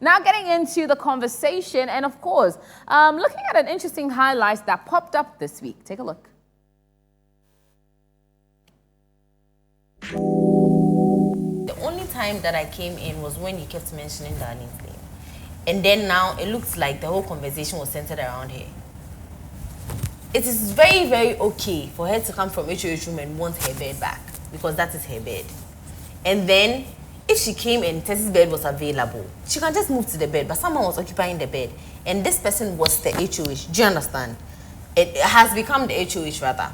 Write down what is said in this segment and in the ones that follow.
Now getting into the conversation and of course, looking at an interesting highlight that popped up this week. Take a look. The only time that I came in was when you kept mentioning Darlene's name. And then now it looks like the whole conversation was centered around her. It is very, very okay for her to come from HOH room and want her bed back because that is her bed. And then if she came and Tessie's bed was available, she can just move to the bed, but someone was occupying the bed and this person was the HOH. Do you understand? It has become the HOH rather.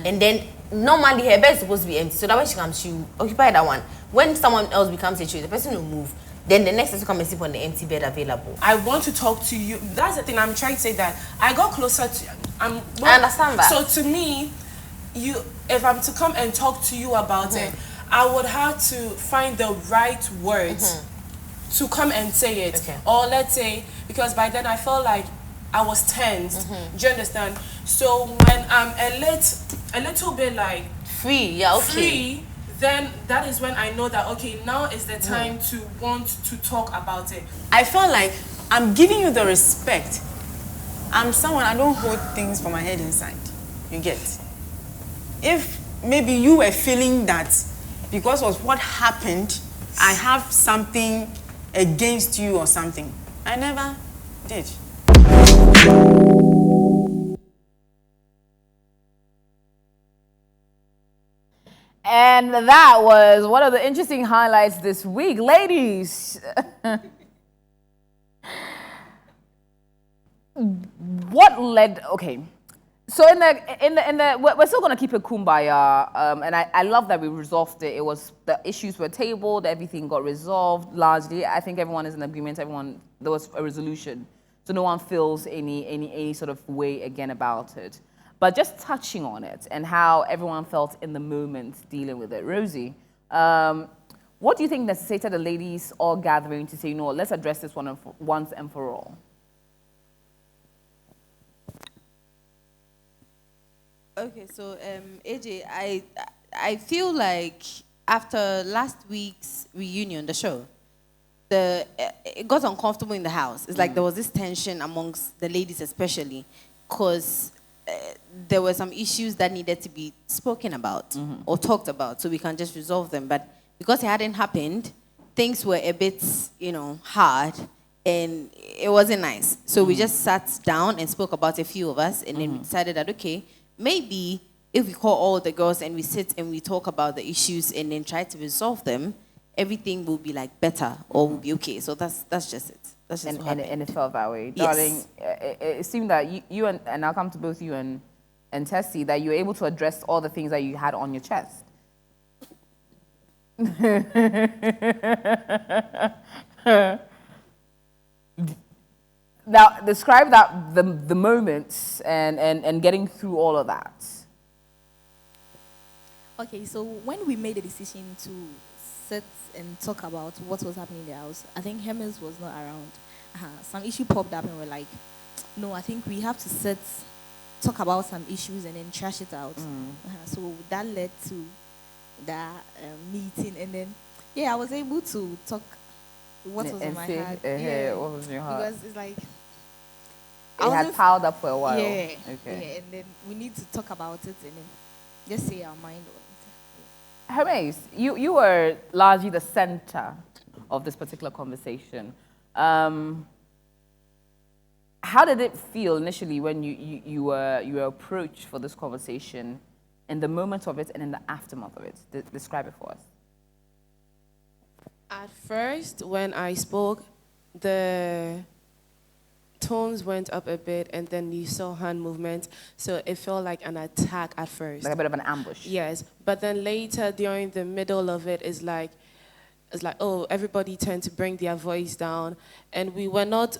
And then normally her bed is supposed to be empty, so that when she comes, she will occupy that one. When someone else becomes HOH, the person will move. Then the next person come and sleep on the empty bed available. I want to talk to you. That's the thing. I'm trying to say that I got closer to. I understand that. So to me, if I'm to come and talk to you about it, I would have to find the right words to come and say it. Okay. Or let's say, because by then I felt like I was tensed. Do you understand? So when I'm a little bit like free, free, then that is when I know that, okay, now is the time to want to talk about it. I felt like I'm giving you the respect. I'm someone, I don't hold things for my head inside. You get? If maybe you were feeling that because of what happened, I have something against you or something. I never did. And that was one of the interesting highlights this week. Ladies, what led, okay. So we're still gonna keep it kumbaya, and I love that we resolved it. It was, the issues were tabled, everything got resolved largely. I think everyone is in agreement, there was a resolution. So no one feels any sort of way again about it. But just touching on it and how everyone felt in the moment dealing with it. Rosie, what do you think necessitated the ladies all gathering to say, no, let's address this one once and for all? Okay, so AJ, I feel like after last week's reunion, the show, it got uncomfortable in the house. It's like there was this tension amongst the ladies especially, because there were some issues that needed to be spoken about or talked about, so we can just resolve them. But because it hadn't happened, things were a bit, hard, and it wasn't nice. So we just sat down and spoke about a few of us, and then we decided that, okay, maybe if we call all the girls and we sit and we talk about the issues and then try to resolve them, everything will be like better or will be okay. So that's just it. That's just what happened. And it felt that way. Yes. Darling, it seemed that you and I'll come to both you and Tessie, that you were able to address all the things that you had on your chest. Now, describe the moments and getting through all of that. Okay, so when we made the decision to sit and talk about what was happening in the house, I think Hermes was not around. Some issue popped up and we're like, no, I think we have to sit, talk about some issues and then trash it out. So that led to that meeting, and then, I was able to talk what was in my heart. What was in your heart? Because it's like, it had piled up for a while. Yeah. Okay. Yeah, and then we need to talk about it and then just say our mind on it. Hermes, you were largely the center of this particular conversation. How did it feel initially when you were approached for this conversation, in the moment of it and in the aftermath of it? Describe it for us. At first, when I spoke, the tones went up a bit, and then you saw hand movement, so it felt like an attack at first. Like a bit of an ambush. Yes, but then later, during the middle of it, it's like, oh, everybody turned to bring their voice down, and we were not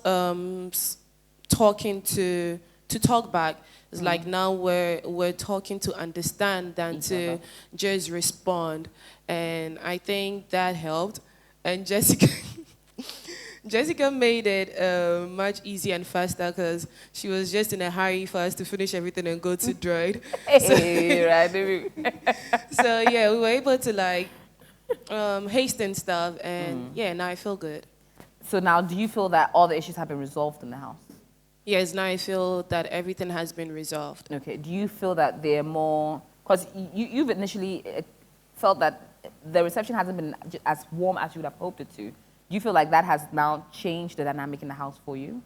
talking to talk back. It's like now we're talking to understand than to just respond, and I think that helped. And Jessica made it much easier and faster because she was just in a hurry for us to finish everything and go to Droid. So we were able to hasten stuff, and now I feel good. So now, do you feel that all the issues have been resolved in the house? Yes, now I feel that everything has been resolved. Okay. Do you feel that they're more, because you've initially felt that the reception hasn't been as warm as you would have hoped it to. Do you feel like that has now changed the dynamic in the house for you?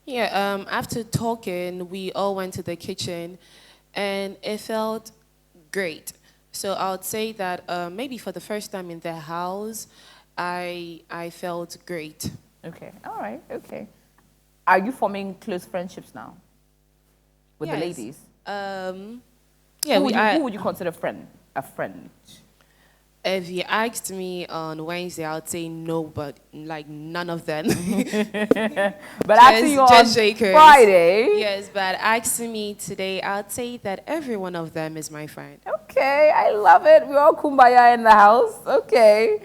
Yeah, after talking, we all went to the kitchen and it felt great. So I would say that maybe for the first time in the house, I felt great. Okay. All right. Okay. Are you forming close friendships now with the Yes. ladies? Yeah, Who would you consider friend? A friend? if you asked me on Wednesday, I would say no, but like none of them. But asking you on just Jakers. Friday. Yes, but asking me today, I would say that every one of them is my friend. Okay, I love it. We're all kumbaya in the house. Okay.